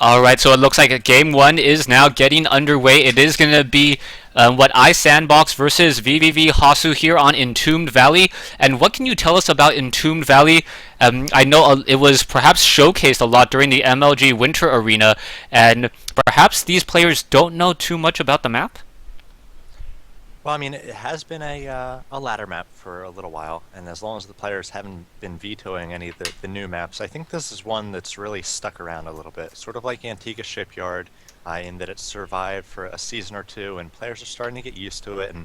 All right, so it looks like game one is now getting underway. It is going to be what iSandbox versus VVV Hasu here on Entombed Valley. And what can you tell us about Entombed Valley? I know it was perhaps showcased a lot during the MLG Winter Arena, and perhaps these players don't know too much about the map? Well, I mean, it has been a ladder map for a little while, and as long as the players haven't been vetoing any of the new maps, I think this is one that's really stuck around a little bit. Sort of like Antigua Shipyard, in that it's survived for a season or two, and players are starting to get used to it and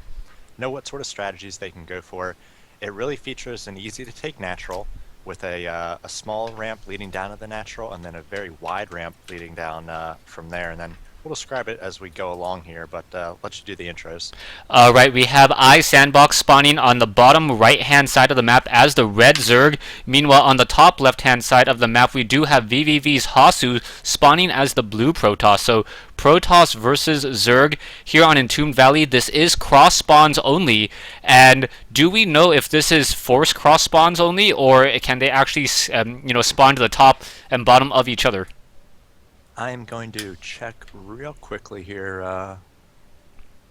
know what sort of strategies they can go for. It really features an easy-to-take natural with a small ramp leading down to the natural, and then a very wide ramp leading down from there, and then we'll describe it as we go along here, but let you do the intros. All right, we have iSandbox spawning on the bottom right-hand side of the map as the red Zerg. Meanwhile, on the top left-hand side of the map, we do have VVV's Hasu spawning as the blue Protoss. So Protoss versus Zerg here on Entombed Valley. This is cross spawns only. And do we know if this is forced cross spawns only, or can they actually, spawn to the top and bottom of each other? I am going to check real quickly here,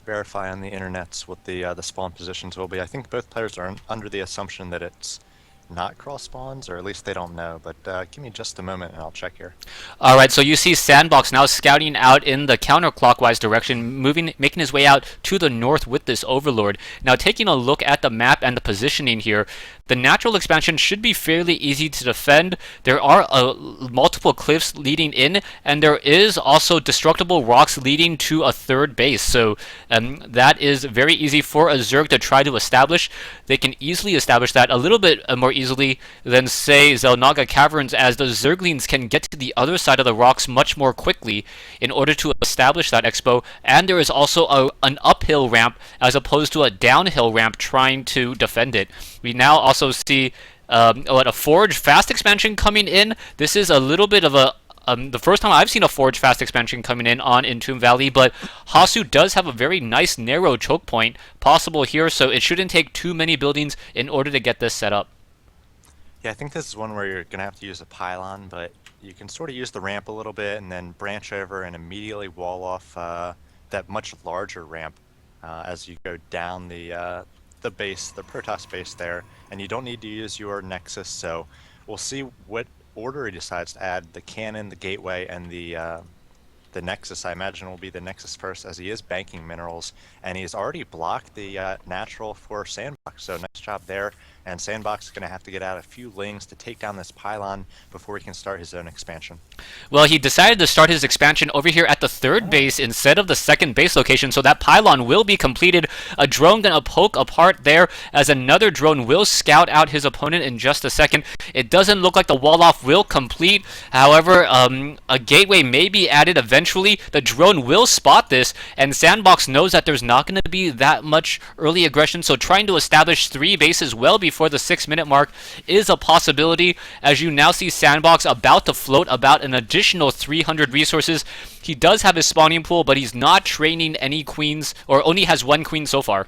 verify on the internets what the spawn positions will be. I think both players are under the assumption that it's not cross spawns, or at least they don't know, but give me just a moment and I'll check here. All right, so you see Sandbox now scouting out in the counterclockwise direction, making his way out to the north with this Overlord. Now, taking a look at the map and the positioning here, the natural expansion should be fairly easy to defend. There are multiple cliffs leading in, and there is also destructible rocks leading to a third base. So that is very easy for a Zerg to try to establish. They can easily establish that a little bit more easily than, say, Zelnaga Caverns, as the Zerglings can get to the other side of the rocks much more quickly in order to establish that expo. And there is also an uphill ramp as opposed to a downhill ramp trying to defend it. We now also see a Forge fast expansion coming in. This is a little bit of the first time I've seen a Forge fast expansion coming in on Entombed Valley, but Hasu does have a very nice narrow choke point possible here, so it shouldn't take too many buildings in order to get this set up. Yeah, I think this is one where you're going to have to use a pylon, but you can sort of use the ramp a little bit and then branch over and immediately wall off that much larger ramp as you go down the base, the Protoss base there, and you don't need to use your Nexus, so we'll see what order he decides to add the cannon, the gateway, and the Nexus. I imagine will be the Nexus first, as he is banking minerals, and he's already blocked the natural for Sandbox, so nice job there. And Sandbox is going to have to get out a few lings to take down this pylon before he can start his own expansion. Well, he decided to start his expansion over here at the third base instead of the second base location, so that pylon will be completed. A drone going to poke apart there, as another drone will scout out his opponent in just a second. It doesn't look like the wall-off will complete. However, a gateway may be added eventually. The drone will spot this, and Sandbox knows that there's not going to be that much early aggression, so trying to establish 3 bases well before the 6-minute mark is a possibility, as you now see Sandbox about to float about an additional 300 resources. He does have his spawning pool, but he's not training any queens, or only has 1 queen so far.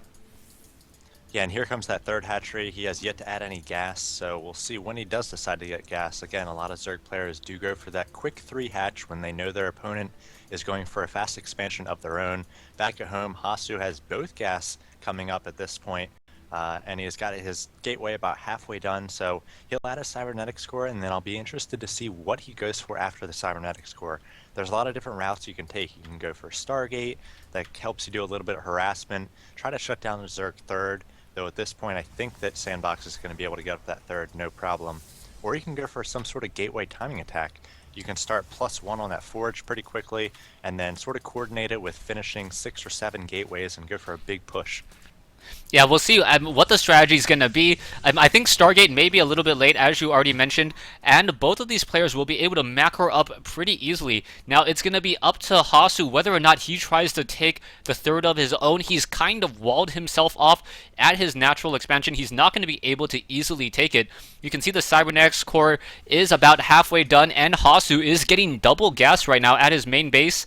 Yeah, and here comes that third hatchery. He has yet to add any gas, so we'll see when he does decide to get gas. Again, a lot of Zerg players do go for that quick 3 hatch when they know their opponent is going for a fast expansion of their own. Back at home, Hasu has both gas coming up at this point. And he's got his gateway about halfway done, so he'll add a cybernetics core, and then I'll be interested to see what he goes for after the cybernetics core. There's a lot of different routes you can take. You can go for Stargate, that helps you do a little bit of harassment, try to shut down the Zerg third, though at this point I think that Sandbox is going to be able to get up that third no problem. Or you can go for some sort of gateway timing attack. You can start +1 on that Forge pretty quickly, and then sort of coordinate it with finishing 6 or 7 gateways and go for a big push. Yeah, we'll see what the strategy is going to be. I think Stargate may be a little bit late, as you already mentioned, and both of these players will be able to macro up pretty easily. Now, it's going to be up to Hasu whether or not he tries to take the third of his own. He's kind of walled himself off at his natural expansion. He's not going to be able to easily take it. You can see the Cybernetics core is about halfway done, and Hasu is getting double gas right now at his main base.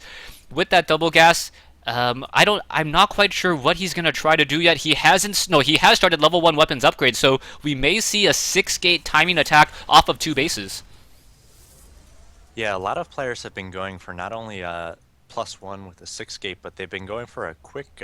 With that double gas, I'm not quite sure what he's going to try to do yet. He has started level 1 weapons upgrade, so we may see a 6-gate timing attack off of 2 bases. Yeah, a lot of players have been going for not only a +1 with the 6 gate, but they've been going for a quick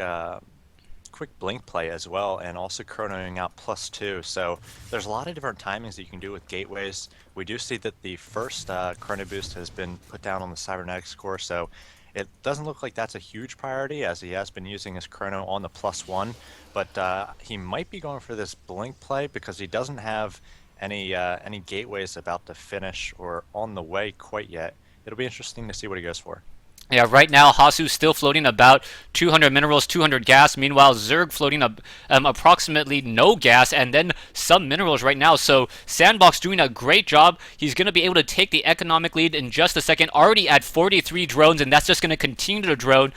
blink play as well, and also chronoing out +2. So there's a lot of different timings that you can do with gateways. We do see that the first chrono boost has been put down on the cybernetics core, so it doesn't look like that's a huge priority, as he has been using his chrono on the +1. But he might be going for this blink play because he doesn't have any gateways about to finish or on the way quite yet. It'll be interesting to see what he goes for. Yeah, right now Hasu's still floating about 200 minerals, 200 gas. Meanwhile, Zerg floating approximately no gas and then some minerals right now. So Sandbox doing a great job. He's going to be able to take the economic lead in just a second. Already at 43 drones, and that's just going to continue to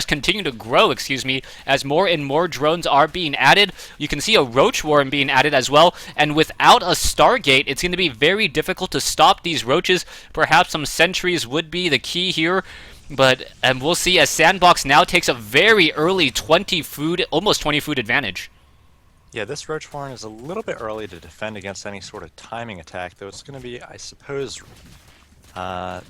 continue to grow. Excuse me, as more and more drones are being added. You can see a roach swarm being added as well. And without a Stargate, it's going to be very difficult to stop these roaches. Perhaps some sentries would be the key here. But we'll see as Sandbox now takes a very early 20 food, almost 20 food advantage. Yeah, this Roach Warren is a little bit early to defend against any sort of timing attack, though it's going to be, I suppose, a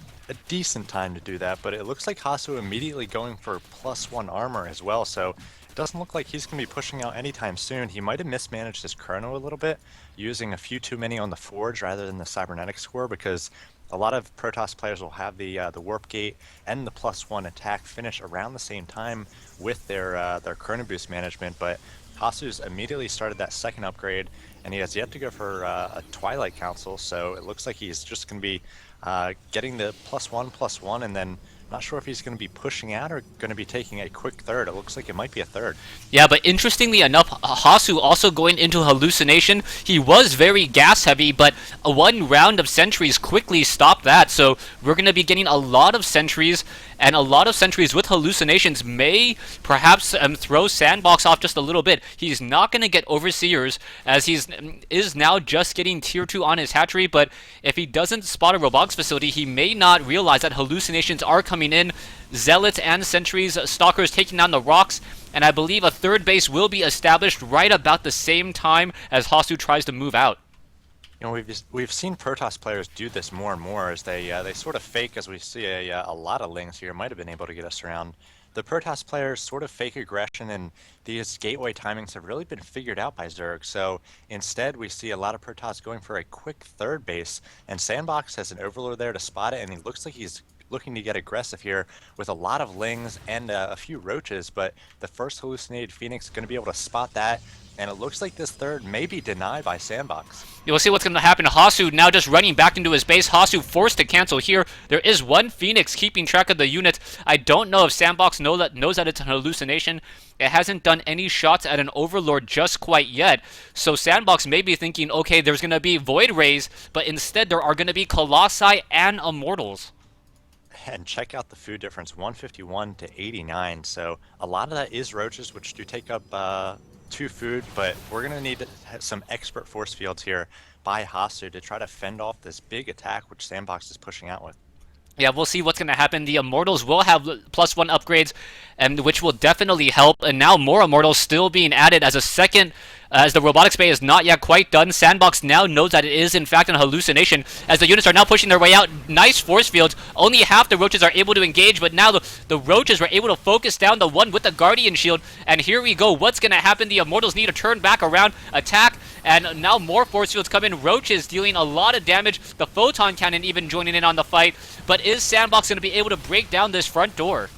decent time to do that. But it looks like Hasu immediately going for +1 armor as well, so it doesn't look like he's going to be pushing out anytime soon. He might have mismanaged his chrono a little bit, using a few too many on the Forge rather than the Cybernetics core, because a lot of Protoss players will have the Warp Gate and the +1 attack finish around the same time with their Chrono Boost management, but Hasu's immediately started that second upgrade, and he has yet to go for a Twilight Council, so it looks like he's just going to be getting the +1/+1, and then not sure if he's going to be pushing out or going to be taking a quick third. It looks like it might be a third. Yeah, but interestingly enough, Hasu also going into Hallucination. He was very gas heavy, but one round of sentries quickly stopped that. So we're going to be getting a lot of sentries, and a lot of sentries with hallucinations may perhaps throw Sandbox off just a little bit. He's not going to get Overseers, as he is now just getting tier 2 on his hatchery, but if he doesn't spot a robotics facility, he may not realize that hallucinations are coming in. Zealots and sentries, stalkers taking down the rocks, and I believe a third base will be established right about the same time as Hasu tries to move out. You know, we've seen Protoss players do this more and more as they sort of fake, as we see a lot of Lings here might have been able to get us around. The Protoss players sort of fake aggression, and these gateway timings have really been figured out by Zerg. So instead, we see a lot of Protoss going for a quick third base, and Sandbox has an Overlord there to spot it, and he looks like he's looking to get aggressive here with a lot of Lings and a few Roaches, but the first Hallucinated Phoenix is going to be able to spot that, and it looks like this third may be denied by Sandbox. You'll see what's going to happen. Hasu now just running back into his base. Hasu forced to cancel here. There is one Phoenix keeping track of the units. I don't know if Sandbox knows that it's an hallucination. It hasn't done any shots at an Overlord just quite yet. So Sandbox may be thinking, okay, there's going to be Void Rays, but instead there are going to be Colossi and Immortals. And check out the food difference, 151 to 89. So a lot of that is Roaches, which do take up 2 food, but we're going to need some expert force fields here by Hasu to try to fend off this big attack which Sandbox is pushing out with. Yeah, we'll see what's going to happen. The Immortals will have +1 upgrades, which will definitely help. And now more Immortals still being added as a second, as the Robotics Bay is not yet quite done. Sandbox now knows that it is in fact an hallucination, as the units are now pushing their way out. Nice force fields. Only half the Roaches are able to engage, but now the Roaches were able to focus down the one with the Guardian Shield. And here we go. What's going to happen? The Immortals need to turn back around, attack, and now more force fields come in. Roaches dealing a lot of damage. The Photon Cannon even joining in on the fight. But is Sandbox going to be able to break down this front door?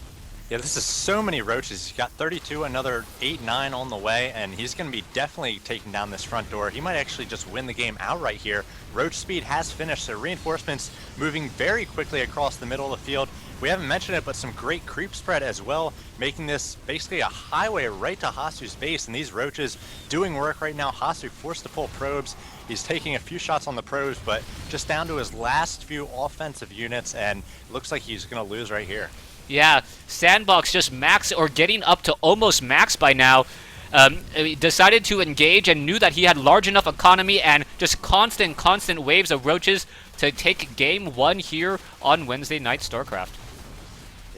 Yeah, this is so many Roaches. He's got 32, another 8-9 on the way, and he's going to be definitely taking down this front door. He might actually just win the game outright here. Roach speed has finished, so reinforcements moving very quickly across the middle of the field. We haven't mentioned it, but some great creep spread as well, making this basically a highway right to Hasu's base, and these Roaches doing work right now. Hasu forced to pull probes. He's taking a few shots on the probes, but just down to his last few offensive units, and it looks like he's going to lose right here. Yeah, Sandbox just max, or getting up to almost max by now. He decided to engage and knew that he had large enough economy and just constant waves of Roaches to take game 1 here on Wednesday night StarCraft.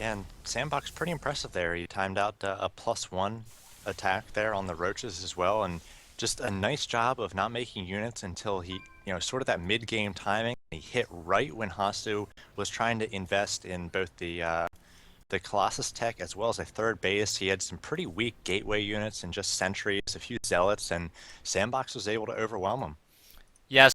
And Sandbox pretty impressive there. He timed out a +1 attack there on the Roaches as well, and just a nice job of not making units until he, sort of that mid-game timing. He hit right when Hasu was trying to invest in both the Colossus tech as well as a third base. He had some pretty weak gateway units and just sentries, a few zealots, and Sandbox was able to overwhelm him.